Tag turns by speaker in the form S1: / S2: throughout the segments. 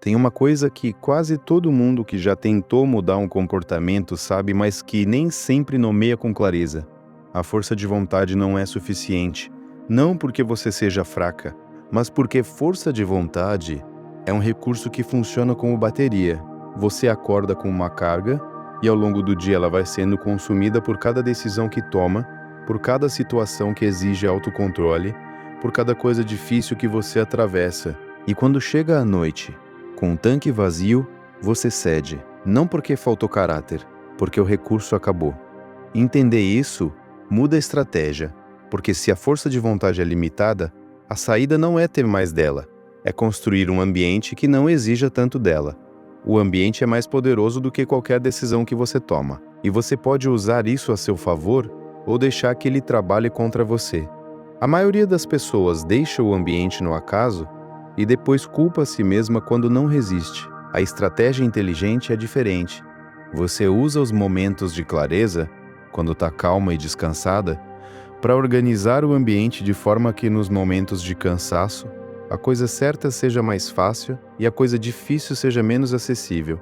S1: Tem uma coisa que quase todo mundo que já tentou mudar um comportamento sabe, mas que nem sempre nomeia com clareza. A força de vontade não é suficiente. Não porque você seja fraca, mas porque força de vontade é um recurso que funciona como bateria. Você acorda com uma carga e ao longo do dia ela vai sendo consumida por cada decisão que toma, por cada situação que exige autocontrole, por cada coisa difícil que você atravessa. E quando chega a noite, com o tanque vazio, você cede, não porque faltou caráter, porque o recurso acabou. Entender isso muda a estratégia, porque se a força de vontade é limitada, a saída não é ter mais dela, é construir um ambiente que não exija tanto dela. O ambiente é mais poderoso do que qualquer decisão que você toma, e você pode usar isso a seu favor ou deixar que ele trabalhe contra você. A maioria das pessoas deixa o ambiente no acaso e depois culpa a si mesma quando não resiste. A estratégia inteligente é diferente. Você usa os momentos de clareza, quando está calma e descansada, para organizar o ambiente de forma que nos momentos de cansaço, a coisa certa seja mais fácil e a coisa difícil seja menos acessível.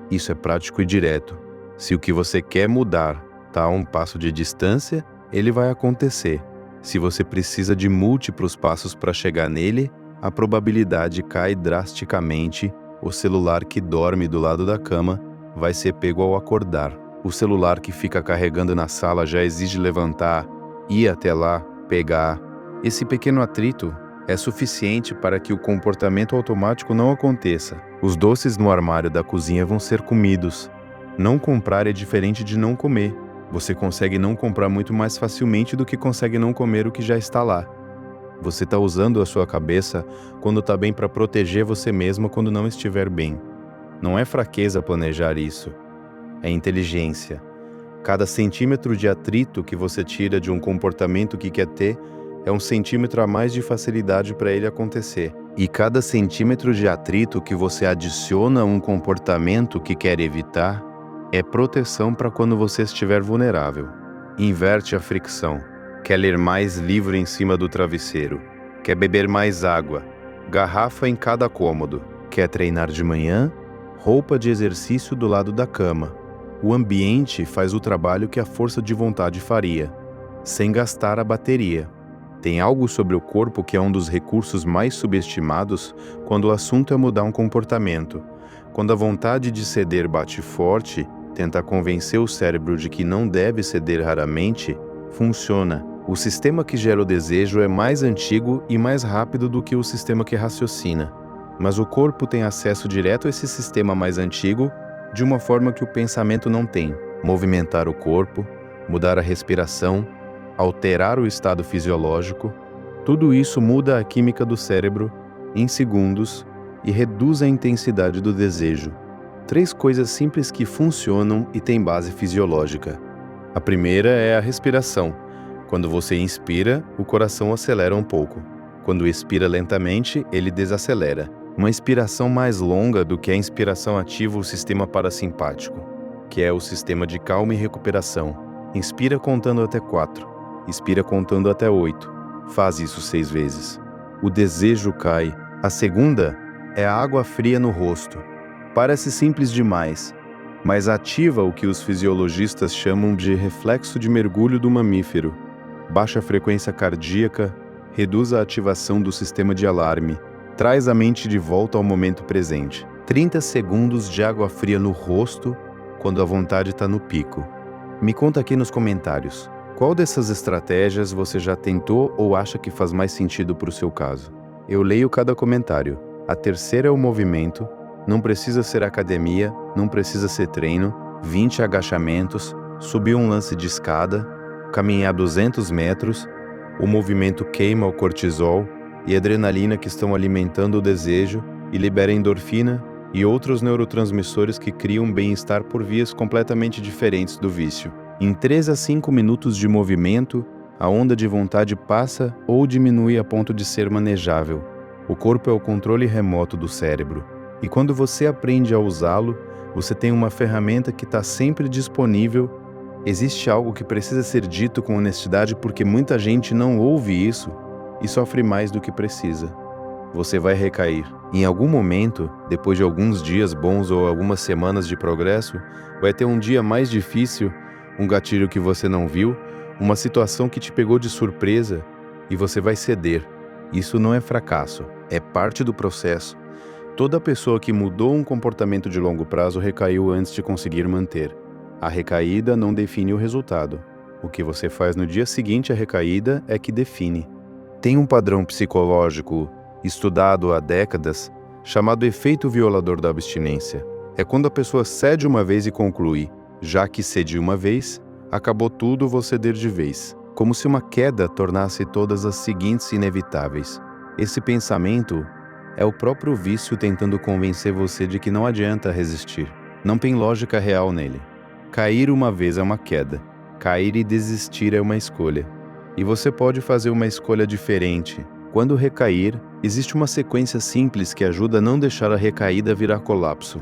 S1: Isso é prático e direto. Se o que você quer mudar está a um passo de distância, ele vai acontecer. Se você precisa de múltiplos passos para chegar nele, a probabilidade cai drasticamente. O celular que dorme do lado da cama vai ser pego ao acordar. O celular que fica carregando na sala já exige levantar, ir até lá, pegar. Esse pequeno atrito é suficiente para que o comportamento automático não aconteça. Os doces no armário da cozinha vão ser comidos. Não comprar é diferente de não comer. Você consegue não comprar muito mais facilmente do que consegue não comer o que já está lá. Você está usando a sua cabeça quando está bem para proteger você mesmo quando não estiver bem. Não é fraqueza planejar isso. É inteligência. Cada centímetro de atrito que você tira de um comportamento que quer ter é um centímetro a mais de facilidade para ele acontecer. E cada centímetro de atrito que você adiciona a um comportamento que quer evitar é proteção para quando você estiver vulnerável. Inverte a fricção. Quer ler mais livro em cima do travesseiro. Quer beber mais água. Garrafa em cada cômodo. Quer treinar de manhã. Roupa de exercício do lado da cama. O ambiente faz o trabalho que a força de vontade faria, sem gastar a bateria. Tem algo sobre o corpo que é um dos recursos mais subestimados quando o assunto é mudar um comportamento. Quando a vontade de ceder bate forte, tenta convencer o cérebro de que não deve ceder raramente, funciona. O sistema que gera o desejo é mais antigo e mais rápido do que o sistema que raciocina. Mas o corpo tem acesso direto a esse sistema mais antigo de uma forma que o pensamento não tem. Movimentar o corpo, mudar a respiração, alterar o estado fisiológico, tudo isso muda a química do cérebro em segundos e reduz a intensidade do desejo. 3 coisas simples que funcionam e têm base fisiológica. A primeira é a respiração. Quando você inspira, o coração acelera um pouco. Quando expira lentamente, ele desacelera. Uma inspiração mais longa do que a inspiração ativa o sistema parasimpático, que é o sistema de calma e recuperação. Inspira contando até 4. Expira contando até 8. Faz isso 6 vezes. O desejo cai. A segunda é a água fria no rosto. Parece simples demais, mas ativa o que os fisiologistas chamam de reflexo de mergulho do mamífero. Baixa a frequência cardíaca, reduz a ativação do sistema de alarme, traz a mente de volta ao momento presente. 30 segundos de água fria no rosto quando a vontade está no pico. Me conta aqui nos comentários, qual dessas estratégias você já tentou ou acha que faz mais sentido para o seu caso? Eu leio cada comentário. A terceira é o movimento. Não precisa ser academia, não precisa ser treino, 20 agachamentos, subir um lance de escada, caminhar 200 metros, o movimento queima o cortisol e adrenalina que estão alimentando o desejo e libera endorfina e outros neurotransmissores que criam bem-estar por vias completamente diferentes do vício. Em 3 a 5 minutos de movimento, a onda de vontade passa ou diminui a ponto de ser manejável. O corpo é o controle remoto do cérebro. E quando você aprende a usá-lo, você tem uma ferramenta que está sempre disponível. Existe algo que precisa ser dito com honestidade porque muita gente não ouve isso e sofre mais do que precisa. você vai recair. Em algum momento, depois de alguns dias bons ou algumas semanas de progresso, vai ter um dia mais difícil, um gatilho que você não viu, uma situação que te pegou de surpresa e você vai ceder. Isso não é fracasso, é parte do processo. Toda pessoa que mudou um comportamento de longo prazo recaiu antes de conseguir manter. A recaída não define o resultado. O que você faz no dia seguinte à recaída é que define. Tem um padrão psicológico estudado há décadas chamado efeito violador da abstinência. É quando a pessoa cede uma vez e conclui, já que cedi uma vez, acabou tudo, vou ceder de vez. Como se uma queda tornasse todas as seguintes inevitáveis. Esse pensamento é o próprio vício tentando convencer você de que não adianta resistir. Não tem lógica real nele. Cair uma vez é uma queda. Cair e desistir é uma escolha. E você pode fazer uma escolha diferente. Quando recair, existe uma sequência simples que ajuda a não deixar a recaída virar colapso.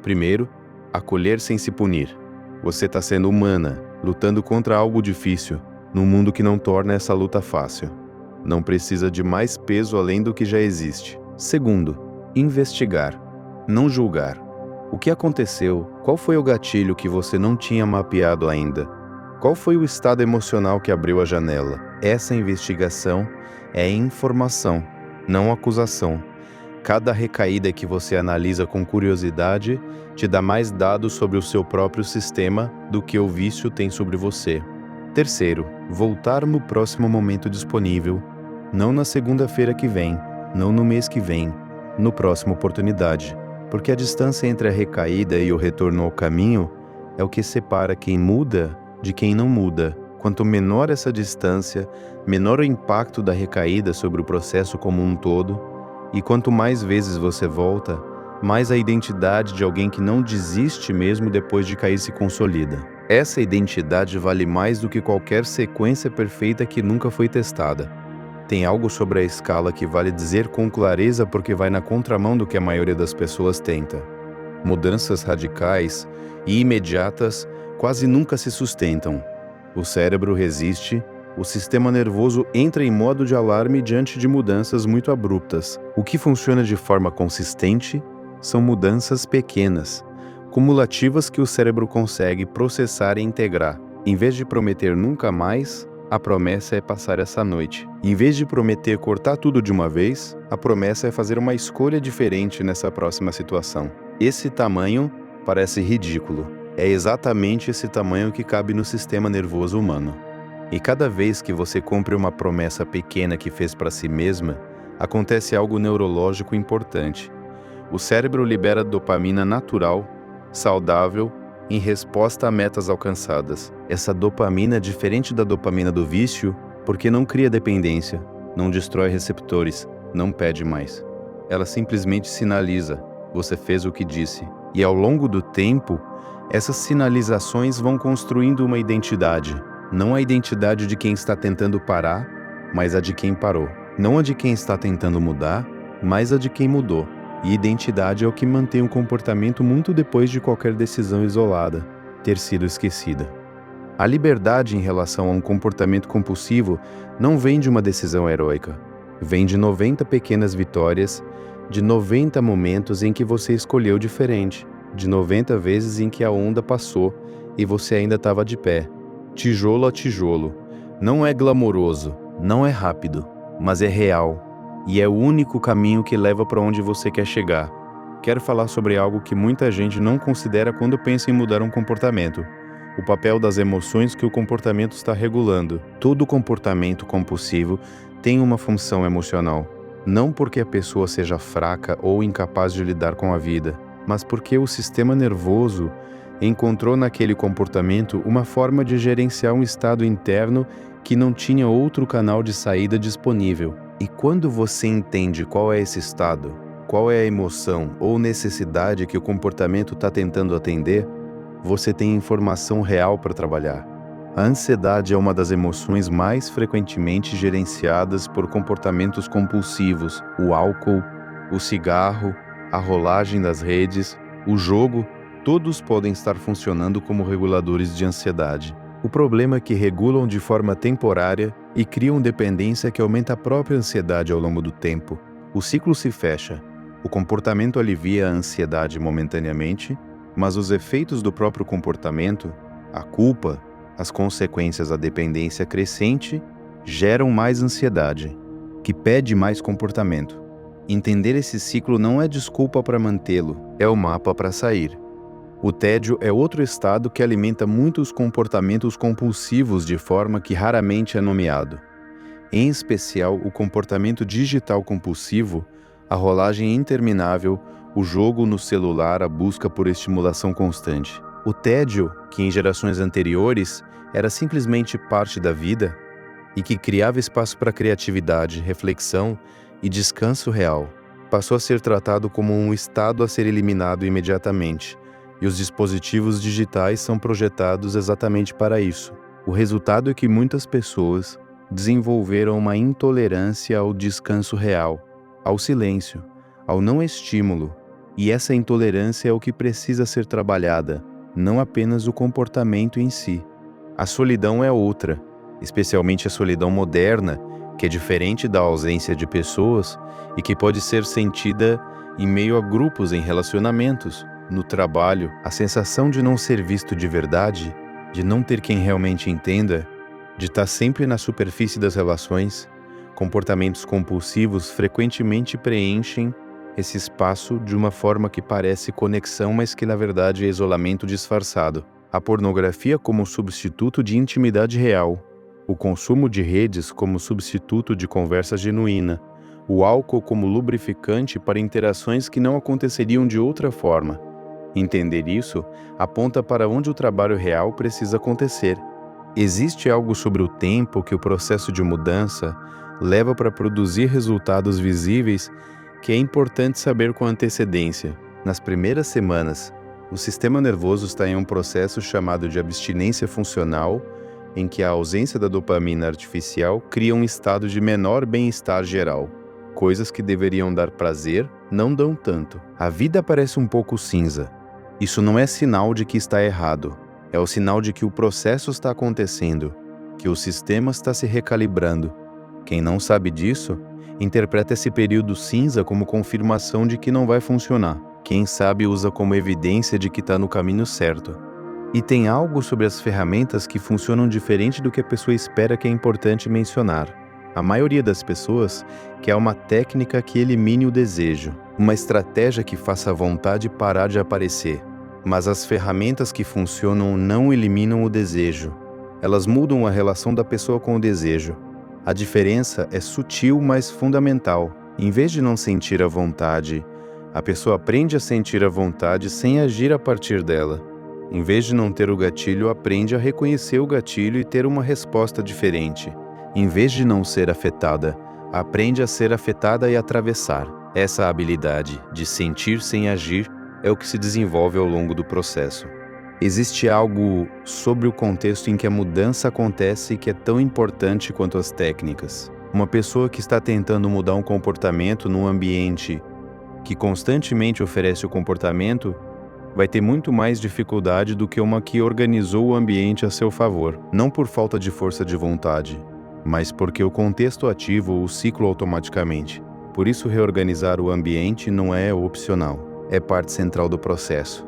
S1: Primeiro, acolher sem se punir. Você está sendo humana, lutando contra algo difícil, num mundo que não torna essa luta fácil. Não precisa de mais peso além do que já existe. Segundo, investigar, não julgar. O que aconteceu? Qual foi o gatilho que você não tinha mapeado ainda? Qual foi o estado emocional que abriu a janela? Essa investigação é informação, não acusação. Cada recaída que você analisa com curiosidade te dá mais dados sobre o seu próprio sistema do que o vício tem sobre você. Terceiro, voltar no próximo momento disponível, não na segunda-feira que vem, não no mês que vem, no próxima oportunidade. Porque a distância entre a recaída e o retorno ao caminho é o que separa quem muda de quem não muda. Quanto menor essa distância, menor o impacto da recaída sobre o processo como um todo, e quanto mais vezes você volta, mais a identidade de alguém que não desiste mesmo depois de cair se consolida. Essa identidade vale mais do que qualquer sequência perfeita que nunca foi testada. Tem algo sobre a escala que vale dizer com clareza porque vai na contramão do que a maioria das pessoas tenta. Mudanças radicais e imediatas quase nunca se sustentam. O cérebro resiste, o sistema nervoso entra em modo de alarme diante de mudanças muito abruptas. O que funciona de forma consistente são mudanças pequenas, cumulativas que o cérebro consegue processar e integrar. Em vez de prometer nunca mais, a promessa é passar essa noite. Em vez de prometer cortar tudo de uma vez, a promessa é fazer uma escolha diferente nessa próxima situação. Esse tamanho parece ridículo. É exatamente esse tamanho que cabe no sistema nervoso humano. E cada vez que você cumpre uma promessa pequena que fez para si mesma, acontece algo neurológico importante. O cérebro libera dopamina natural, saudável, em resposta a metas alcançadas. Essa dopamina é diferente da dopamina do vício porque não cria dependência, não destrói receptores, não pede mais. Ela simplesmente sinaliza, você fez o que disse. E ao longo do tempo, essas sinalizações vão construindo uma identidade. Não a identidade de quem está tentando parar, mas a de quem parou. Não a de quem está tentando mudar, mas a de quem mudou. E identidade é o que mantém o comportamento muito depois de qualquer decisão isolada ter sido esquecida. A liberdade em relação a um comportamento compulsivo não vem de uma decisão heróica. Vem de 90 pequenas vitórias, de 90 momentos em que você escolheu diferente, de 90 vezes em que a onda passou e você ainda estava de pé, tijolo a tijolo. Não é glamouroso, não é rápido, mas é real. E é o único caminho que leva para onde você quer chegar. Quero falar sobre algo que muita gente não considera quando pensa em mudar um comportamento. O papel das emoções que o comportamento está regulando. Todo comportamento compulsivo tem uma função emocional. Não porque a pessoa seja fraca ou incapaz de lidar com a vida, mas porque o sistema nervoso encontrou naquele comportamento uma forma de gerenciar um estado interno que não tinha outro canal de saída disponível. E quando você entende qual é esse estado, qual é a emoção ou necessidade que o comportamento está tentando atender, você tem informação real para trabalhar. A ansiedade é uma das emoções mais frequentemente gerenciadas por comportamentos compulsivos. O álcool, o cigarro, a rolagem das redes, o jogo, todos podem estar funcionando como reguladores de ansiedade. O problema é que regulam de forma temporária e criam dependência que aumenta a própria ansiedade ao longo do tempo. O ciclo se fecha, o comportamento alivia a ansiedade momentaneamente, mas os efeitos do próprio comportamento, a culpa, as consequências da dependência crescente, geram mais ansiedade, que pede mais comportamento. Entender esse ciclo não é desculpa para mantê-lo, é o mapa para sair. O tédio é outro estado que alimenta muitos comportamentos compulsivos de forma que raramente é nomeado. Em especial, o comportamento digital compulsivo, a rolagem interminável, o jogo no celular, a busca por estimulação constante. O tédio, que em gerações anteriores era simplesmente parte da vida e que criava espaço para criatividade, reflexão e descanso real, passou a ser tratado como um estado a ser eliminado imediatamente, e os dispositivos digitais são projetados exatamente para isso. O resultado é que muitas pessoas desenvolveram uma intolerância ao descanso real, ao silêncio, ao não estímulo, e essa intolerância é o que precisa ser trabalhada, não apenas o comportamento em si. A solidão é outra, especialmente a solidão moderna, que é diferente da ausência de pessoas e que pode ser sentida em meio a grupos em relacionamentos, no trabalho. A sensação de não ser visto de verdade, de não ter quem realmente entenda, de estar sempre na superfície das relações. Comportamentos compulsivos frequentemente preenchem esse espaço de uma forma que parece conexão, mas que na verdade é isolamento disfarçado. A pornografia como substituto de intimidade real, o consumo de redes como substituto de conversa genuína, o álcool como lubrificante para interações que não aconteceriam de outra forma. Entender isso aponta para onde o trabalho real precisa acontecer. Existe algo sobre o tempo que o processo de mudança leva para produzir resultados visíveis que é importante saber com antecedência. Nas primeiras semanas, o sistema nervoso está em um processo chamado de abstinência funcional, em que a ausência da dopamina artificial cria um estado de menor bem-estar geral. Coisas que deveriam dar prazer não dão tanto. A vida parece um pouco cinza. Isso não é sinal de que está errado. É o sinal de que o processo está acontecendo, que o sistema está se recalibrando. Quem não sabe disso, interpreta esse período cinza como confirmação de que não vai funcionar. Quem sabe usa como evidência de que está no caminho certo. E tem algo sobre as ferramentas que funcionam diferente do que a pessoa espera que é importante mencionar. A maioria das pessoas quer uma técnica que elimine o desejo, uma estratégia que faça a vontade parar de aparecer. Mas as ferramentas que funcionam não eliminam o desejo. Elas mudam a relação da pessoa com o desejo. A diferença é sutil, mas fundamental. Em vez de não sentir a vontade, a pessoa aprende a sentir a vontade sem agir a partir dela. Em vez de não ter o gatilho, aprende a reconhecer o gatilho e ter uma resposta diferente. Em vez de não ser afetada, aprende a ser afetada e atravessar. Essa habilidade de sentir sem agir é o que se desenvolve ao longo do processo. Existe algo sobre o contexto em que a mudança acontece que é tão importante quanto as técnicas. Uma pessoa que está tentando mudar um comportamento num ambiente que constantemente oferece o comportamento vai ter muito mais dificuldade do que uma que organizou o ambiente a seu favor, não por falta de força de vontade, mas porque o contexto ativa o ciclo automaticamente. Por isso, reorganizar o ambiente não é opcional. É parte central do processo.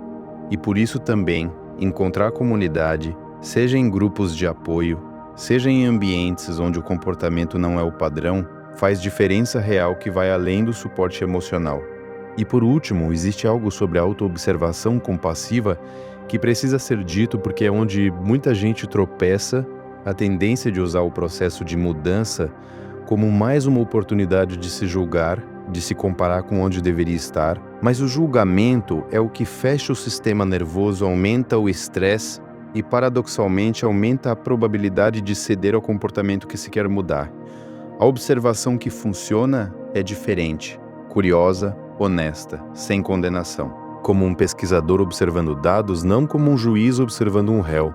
S1: E por isso também, encontrar comunidade, seja em grupos de apoio, seja em ambientes onde o comportamento não é o padrão, faz diferença real que vai além do suporte emocional. E por último, existe algo sobre a autoobservação compassiva que precisa ser dito porque é onde muita gente tropeça, a tendência de usar o processo de mudança como mais uma oportunidade de se julgar, de se comparar com onde deveria estar, mas o julgamento é o que fecha o sistema nervoso, aumenta o estresse e, paradoxalmente, aumenta a probabilidade de ceder ao comportamento que se quer mudar. A observação que funciona é diferente, curiosa, honesta, sem condenação. Como um pesquisador observando dados, não como um juiz observando um réu.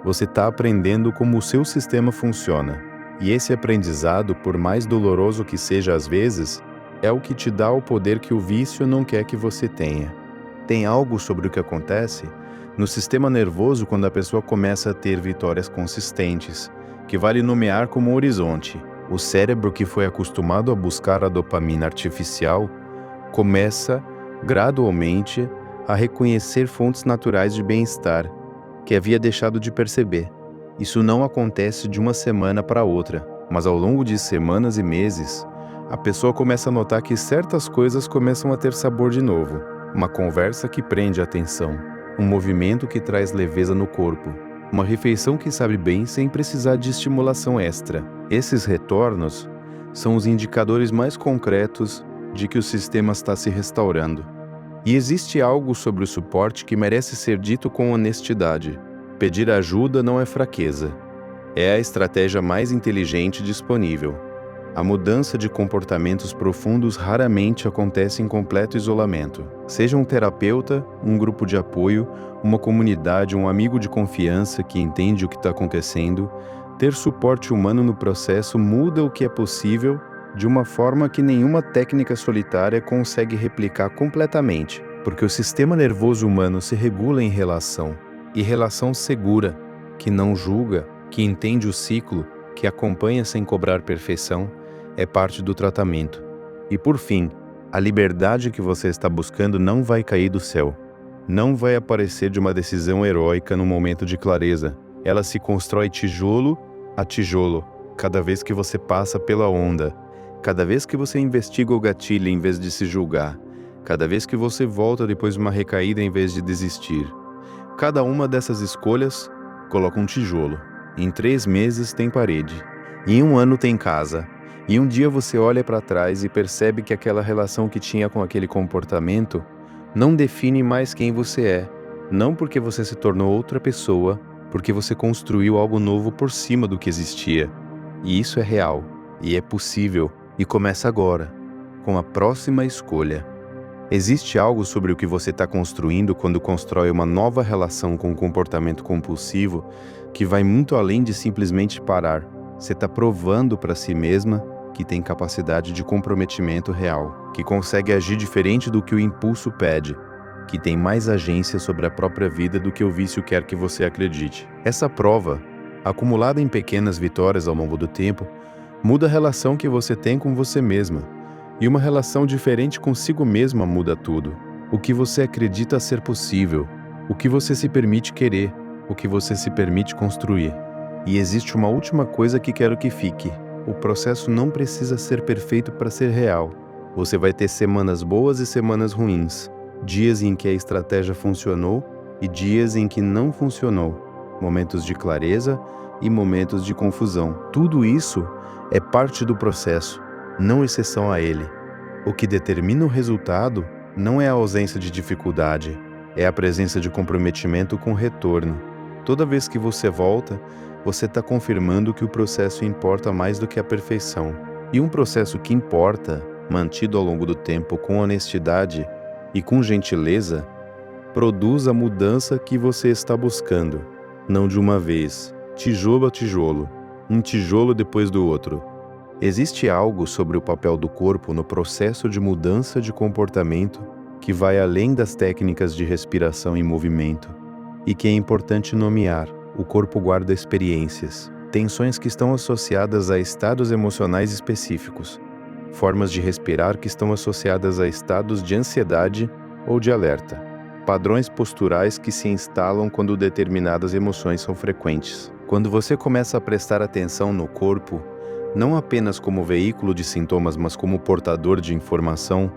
S1: Você está aprendendo como o seu sistema funciona. E esse aprendizado, por mais doloroso que seja às vezes, é o que te dá o poder que o vício não quer que você tenha. Tem algo sobre o que acontece no sistema nervoso quando a pessoa começa a ter vitórias consistentes, que vale nomear como horizonte. O cérebro, que foi acostumado a buscar a dopamina artificial, começa, gradualmente, a reconhecer fontes naturais de bem-estar, que havia deixado de perceber. Isso não acontece de uma semana para outra, mas ao longo de semanas e meses, a pessoa começa a notar que certas coisas começam a ter sabor de novo. Uma conversa que prende a atenção, um movimento que traz leveza no corpo, uma refeição que sabe bem sem precisar de estimulação extra. Esses retornos são os indicadores mais concretos de que o sistema está se restaurando. E existe algo sobre o suporte que merece ser dito com honestidade. Pedir ajuda não é fraqueza. É a estratégia mais inteligente disponível. A mudança de comportamentos profundos raramente acontece em completo isolamento. Seja um terapeuta, um grupo de apoio, uma comunidade, um amigo de confiança que entende o que está acontecendo, ter suporte humano no processo muda o que é possível de uma forma que nenhuma técnica solitária consegue replicar completamente, porque o sistema nervoso humano se regula em relação, e relação segura, que não julga, que entende o ciclo, que acompanha sem cobrar perfeição, é parte do tratamento. E por fim, a liberdade que você está buscando não vai cair do céu. Não vai aparecer de uma decisão heróica no momento de clareza. Ela se constrói tijolo a tijolo, cada vez que você passa pela onda, cada vez que você investiga o gatilho em vez de se julgar, cada vez que você volta depois de uma recaída em vez de desistir. Cada uma dessas escolhas coloca um tijolo. Em 3 meses tem parede. Em 1 ano tem casa. E um dia você olha para trás e percebe que aquela relação que tinha com aquele comportamento não define mais quem você é. Não porque você se tornou outra pessoa, porque você construiu algo novo por cima do que existia. E isso é real, e é possível, e começa agora, com a próxima escolha. Existe algo sobre o que você está construindo quando constrói uma nova relação com o comportamento compulsivo que vai muito além de simplesmente parar. Você está provando para si mesma que tem capacidade de comprometimento real, que consegue agir diferente do que o impulso pede, que tem mais agência sobre a própria vida do que o vício quer que você acredite. Essa prova, acumulada em pequenas vitórias ao longo do tempo, muda a relação que você tem com você mesma. E uma relação diferente consigo mesma muda tudo. O que você acredita ser possível, o que você se permite querer, o que você se permite construir. E existe uma última coisa que quero que fique. O processo não precisa ser perfeito para ser real. Você vai ter semanas boas e semanas ruins, dias em que a estratégia funcionou e dias em que não funcionou, momentos de clareza e momentos de confusão. Tudo isso é parte do processo, não exceção a ele. O que determina o resultado não é a ausência de dificuldade, é a presença de comprometimento com retorno. Toda vez que você volta, você está confirmando que o processo importa mais do que a perfeição. E um processo que importa, mantido ao longo do tempo com honestidade e com gentileza, produz a mudança que você está buscando, não de uma vez, tijolo a tijolo, um tijolo depois do outro. Existe algo sobre o papel do corpo no processo de mudança de comportamento que vai além das técnicas de respiração e movimento, e que é importante nomear. O corpo guarda experiências, tensões que estão associadas a estados emocionais específicos, formas de respirar que estão associadas a estados de ansiedade ou de alerta, padrões posturais que se instalam quando determinadas emoções são frequentes. Quando você começa a prestar atenção no corpo, não apenas como veículo de sintomas, mas como portador de informação,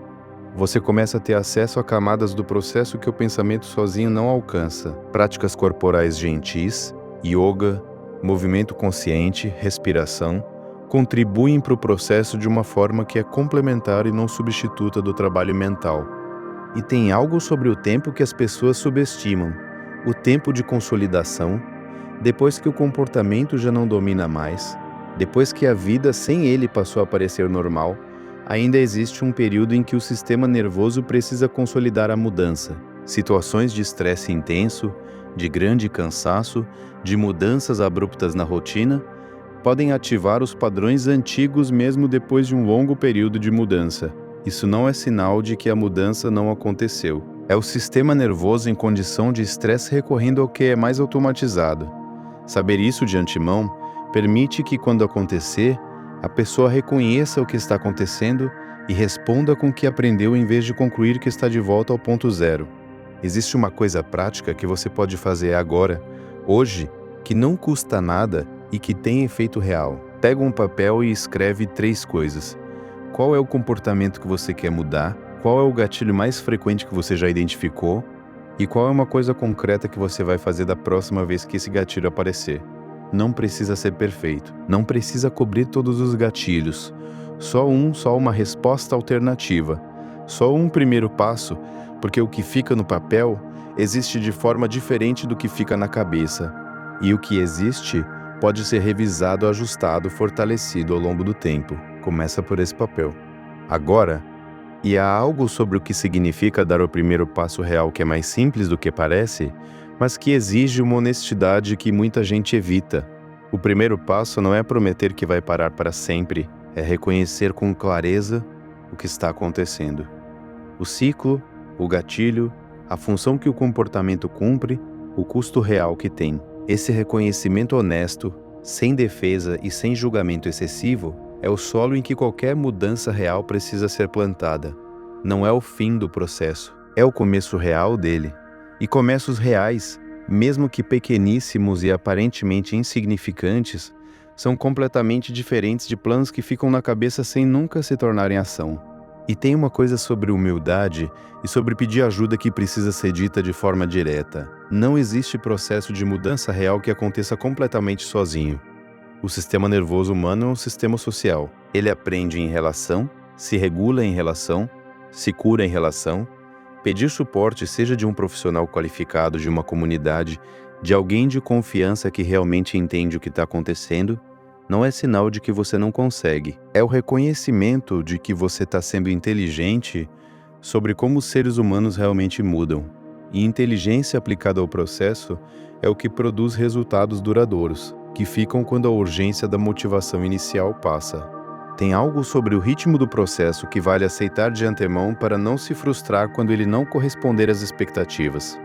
S1: você começa a ter acesso a camadas do processo que o pensamento sozinho não alcança. Práticas corporais gentis, yoga, movimento consciente, respiração, contribuem para o processo de uma forma que é complementar e não substituta do trabalho mental. E tem algo sobre o tempo que as pessoas subestimam, o tempo de consolidação, depois que o comportamento já não domina mais, depois que a vida sem ele passou a parecer normal, ainda existe um período em que o sistema nervoso precisa consolidar a mudança. Situações de estresse intenso, de grande cansaço, de mudanças abruptas na rotina, podem ativar os padrões antigos mesmo depois de um longo período de mudança. Isso não é sinal de que a mudança não aconteceu. É o sistema nervoso em condição de estresse recorrendo ao que é mais automatizado. Saber isso de antemão permite que, quando acontecer, A pessoa reconheça o que está acontecendo e responda com o que aprendeu em vez de concluir que está de volta ao ponto zero. Existe uma coisa prática que você pode fazer agora, hoje, que não custa nada e que tem efeito real. Pega um papel e escreve 3 coisas. Qual é o comportamento que você quer mudar? Qual é o gatilho mais frequente que você já identificou? E qual é uma coisa concreta que você vai fazer da próxima vez que esse gatilho aparecer? Não precisa ser perfeito. Não precisa cobrir todos os gatilhos. Só uma resposta alternativa. Só um primeiro passo, porque o que fica no papel existe de forma diferente do que fica na cabeça. E o que existe pode ser revisado, ajustado, fortalecido ao longo do tempo. Começa por esse papel. Agora, e há algo sobre o que significa dar o primeiro passo real que é mais simples do que parece, mas que exige uma honestidade que muita gente evita. O primeiro passo não é prometer que vai parar para sempre, é reconhecer com clareza o que está acontecendo. O ciclo, o gatilho, a função que o comportamento cumpre, o custo real que tem. Esse reconhecimento honesto, sem defesa e sem julgamento excessivo, é o solo em que qualquer mudança real precisa ser plantada. Não é o fim do processo, é o começo real dele. E começos reais, mesmo que pequeníssimos e aparentemente insignificantes, são completamente diferentes de planos que ficam na cabeça sem nunca se tornarem ação. E tem uma coisa sobre humildade e sobre pedir ajuda que precisa ser dita de forma direta. Não existe processo de mudança real que aconteça completamente sozinho. O sistema nervoso humano é um sistema social. Ele aprende em relação, se regula em relação, se cura em relação. Pedir suporte, seja de um profissional qualificado, de uma comunidade, de alguém de confiança que realmente entende o que está acontecendo, não é sinal de que você não consegue. É o reconhecimento de que você está sendo inteligente sobre como os seres humanos realmente mudam. E inteligência aplicada ao processo é o que produz resultados duradouros, que ficam quando a urgência da motivação inicial passa. Tem algo sobre o ritmo do processo que vale aceitar de antemão para não se frustrar quando ele não corresponder às expectativas.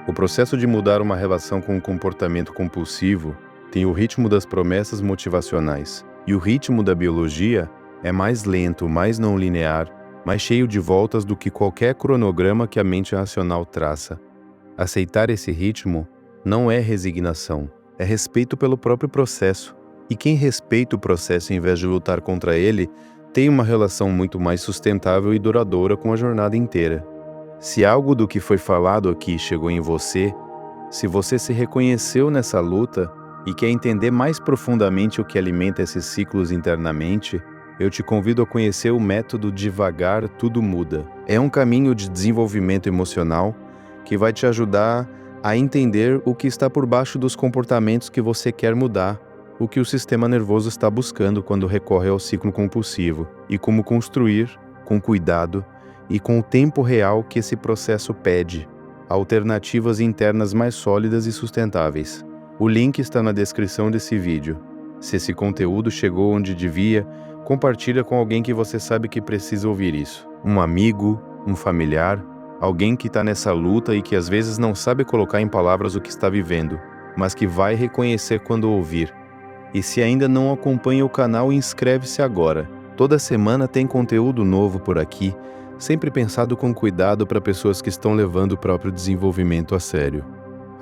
S1: O processo de mudar uma relação com um comportamento compulsivo tem o ritmo das promessas motivacionais, e o ritmo da biologia é mais lento, mais não linear, mais cheio de voltas do que qualquer cronograma que a mente racional traça. Aceitar esse ritmo não é resignação, é respeito pelo próprio processo. E quem respeita o processo em vez de lutar contra ele, tem uma relação muito mais sustentável e duradoura com a jornada inteira. Se algo do que foi falado aqui chegou em você, se você se reconheceu nessa luta e quer entender mais profundamente o que alimenta esses ciclos internamente, eu te convido a conhecer o método Devagar Tudo Muda. É um caminho de desenvolvimento emocional que vai te ajudar a entender o que está por baixo dos comportamentos que você quer mudar, o que o sistema nervoso está buscando quando recorre ao ciclo compulsivo, e como construir, com cuidado e com o tempo real que esse processo pede, alternativas internas mais sólidas e sustentáveis. O link está na descrição desse vídeo. Se esse conteúdo chegou onde devia, compartilha com alguém que você sabe que precisa ouvir isso. Um amigo, um familiar, alguém que está nessa luta e que às vezes não sabe colocar em palavras o que está vivendo, mas que vai reconhecer quando ouvir. E se ainda não acompanha o canal, inscreve-se agora. Toda semana tem conteúdo novo por aqui, sempre pensado com cuidado para pessoas que estão levando o próprio desenvolvimento a sério.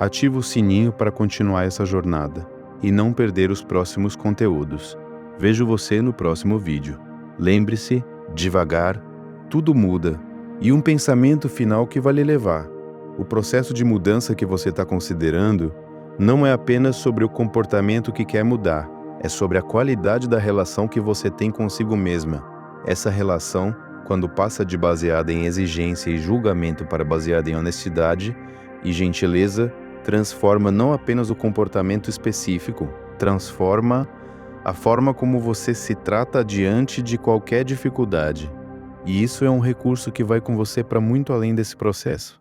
S1: Ativa o sininho para continuar essa jornada e não perder os próximos conteúdos. Vejo você no próximo vídeo. Lembre-se, devagar, tudo muda. E um pensamento final que vai lhe levar. O processo de mudança que você está considerando não é apenas sobre o comportamento que quer mudar, é sobre a qualidade da relação que você tem consigo mesma. Essa relação, quando passa de baseada em exigência e julgamento para baseada em honestidade e gentileza, transforma não apenas o comportamento específico, transforma a forma como você se trata diante de qualquer dificuldade. E isso é um recurso que vai com você para muito além desse processo.